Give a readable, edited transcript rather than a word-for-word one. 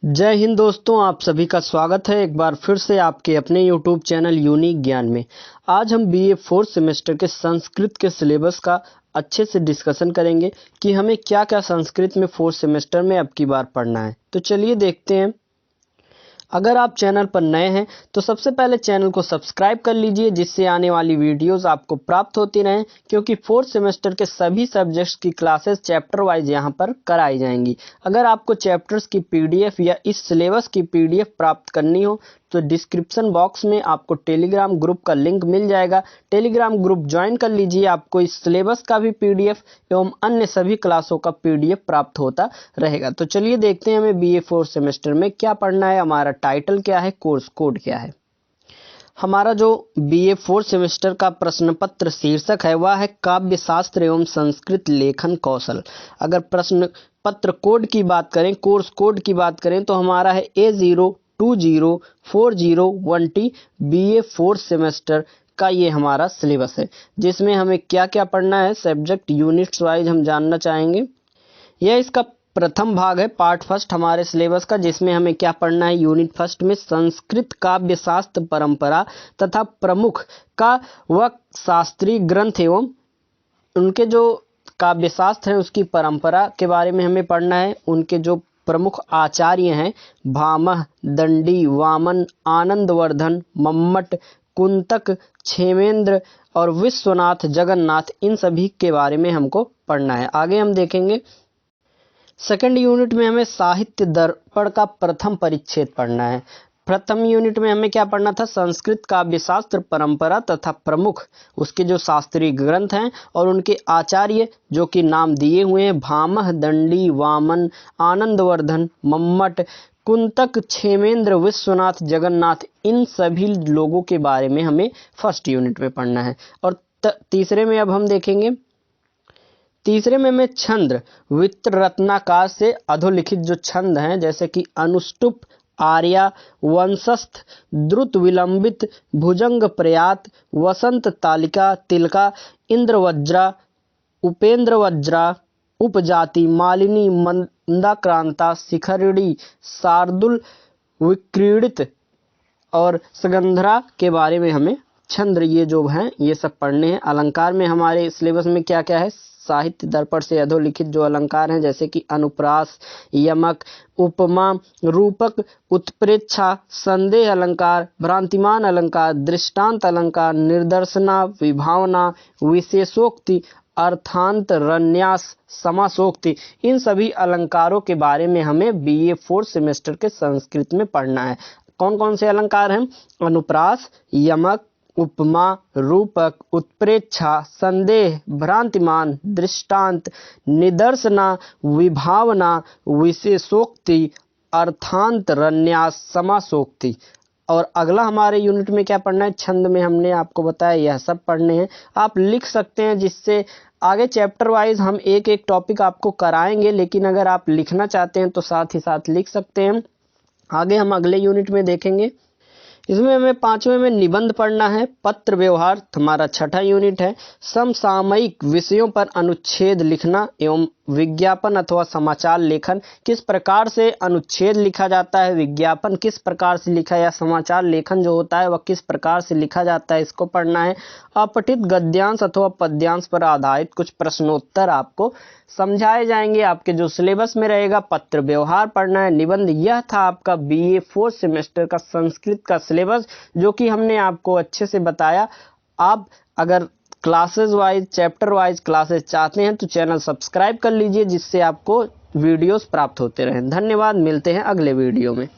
जय हिंद दोस्तों, आप सभी का स्वागत है एक बार फिर से आपके अपने YouTube चैनल यूनिक ज्ञान में। आज हम बीए फोर्थ सेमेस्टर के संस्कृत के सिलेबस का अच्छे से डिस्कशन करेंगे कि हमें क्या क्या संस्कृत में फोर्थ सेमेस्टर में अब की बार पढ़ना है। तो चलिए देखते हैं। अगर आप चैनल पर नए हैं तो सबसे पहले चैनल को सब्सक्राइब कर लीजिए, जिससे आने वाली वीडियोस आपको प्राप्त होती रहें, क्योंकि फोर्थ सेमेस्टर के सभी सब्जेक्ट्स की क्लासेस चैप्टर वाइज यहां पर कराई जाएंगी। अगर आपको चैप्टर्स की पीडीएफ या इस सिलेबस की पीडीएफ प्राप्त करनी हो तो डिस्क्रिप्शन बॉक्स में आपको टेलीग्राम ग्रुप का लिंक मिल जाएगा। टेलीग्राम ग्रुप ज्वाइन कर लीजिए, आपको इस सिलेबस का भी पीडीएफ एवं अन्य सभी क्लासों का पीडीएफ प्राप्त होता रहेगा। तो चलिए देखते हैं हमें बीए फोर्थ सेमेस्टर में क्या पढ़ना है, हमारा टाइटल क्या है, कोर्स कोड क्या है। हमारा जो बीए फोर्थ सेमेस्टर का प्रश्न पत्र शीर्षक है वह है काव्य शास्त्र एवं संस्कृत लेखन कौशल। अगर प्रश्न पत्र कोड की बात करें, कोर्स कोड की बात करें तो हमारा है A020401T बीए फोर्थ सेमेस्टर का ये हमारा सिलेबस है, जिसमें हमें क्या क्या पढ़ना है सब्जेक्ट यूनिट्स वाइज हम जानना चाहेंगे। यह इसका प्रथम भाग है, पार्ट फर्स्ट हमारे सिलेबस का, जिसमें हमें क्या पढ़ना है। यूनिट फर्स्ट में संस्कृत काव्य शास्त्र परंपरा तथा प्रमुख का व शास्त्रीय ग्रंथ एवं उनके जो काव्य शास्त्र है उसकी परंपरा के बारे में हमें पढ़ना है। उनके जो प्रमुख आचार्य हैं भामह, दंडी, वामन, आनंदवर्धन, मम्मट, कुंतक, क्षेमेंद्र और विश्वनाथ, जगन्नाथ, इन सभी के बारे में हमको पढ़ना है। आगे हम देखेंगे सेकंड यूनिट में हमें साहित्य दर्पण का प्रथम परिच्छेद पढ़ना है। प्रथम यूनिट में हमें क्या पढ़ना था, संस्कृत काव्य शास्त्र परंपरा तथा प्रमुख उसके जो शास्त्रीय ग्रंथ हैं और उनके आचार्य जो कि नाम दिए हुए हैं भामह, दंडी, वामन, आनंदवर्धन, मम्मट, कुंतक, क्षेमेंद्र, विश्वनाथ, जगन्नाथ, इन सभी लोगों के बारे में हमें फर्स्ट यूनिट में पढ़ना है। और तीसरे में अब हम देखेंगे, तीसरे में हमें छंद वित्र रत्नाकार से अधोलिखित जो छंद हैं जैसे कि अनुष्टुप, आर्या, वंशस्थ, द्रुत विलंबित, भुजंग प्रयात, वसंत तालिका, तिलका, इंद्रवज्रा, उपेंद्र वज्रा, उपजाति, मालिनी, मंदाक्रांता, शिखरिणी, शार्दुल, विक्रीडित और सुगंधरा के बारे में हमें छंद ये जो हैं ये सब पढ़ने हैं। अलंकार में हमारे सिलेबस में क्या क्या है, साहित्य दर्पण से अधोलिखित जो अलंकार हैं जैसे कि अनुप्रास, यमक, उपमा, रूपक, उत्प्रेक्षा, संदेह अलंकार, भ्रांतिमान अलंकार, दृष्टांत अलंकार, निर्दर्शना, विभावना, विशेषोक्ति, अर्थांत, रन्यास, समासोक्ति, इन सभी अलंकारों के बारे में हमें बीए फोर्थ सेमेस्टर के संस्कृत में पढ़ना है। कौन कौन से अलंकार हैं, अनुप्रास, यमक, उपमा, रूपक, उत्प्रेक्षा, संदेह, भ्रांतिमान, दृष्टांत, निदर्शना, विभावना, विशेषोक्ति, अर्थांत, रन्यास, समासोक्ति। और अगला हमारे यूनिट में क्या पढ़ना है, छंद में हमने आपको बताया यह सब पढ़ने हैं। आप लिख सकते हैं, जिससे आगे चैप्टर वाइज हम एक एक टॉपिक आपको कराएंगे, लेकिन अगर आप लिखना चाहते हैं तो साथ ही साथ लिख सकते हैं। आगे हम अगले यूनिट में देखेंगे, इसमें हमें पांचवें में निबंध पढ़ना है। पत्र व्यवहार हमारा छठा यूनिट है। समसामयिक विषयों पर अनुच्छेद लिखना एवं विज्ञापन अथवा समाचार लेखन, किस प्रकार से अनुच्छेद लिखा जाता है, विज्ञापन किस प्रकार से लिखा या समाचार लेखन जो होता है वह किस प्रकार से लिखा जाता है, इसको पढ़ना है। अपठित गद्यांश अथवा पद्यांश पर आधारित कुछ प्रश्नोत्तर आपको समझाए जाएंगे, आपके जो सिलेबस में रहेगा। पत्र व्यवहार पढ़ना है। निबंध, यह था आपका बीए फोर्थ सेमेस्टर का संस्कृत का सिलेबस, जो कि हमने आपको अच्छे से बताया। आप अगर classes wise chapter wise classes चाहते हैं तो चैनल सब्सक्राइब कर लीजिए, जिससे आपको वीडियोस प्राप्त होते रहें। धन्यवाद, मिलते हैं अगले वीडियो में।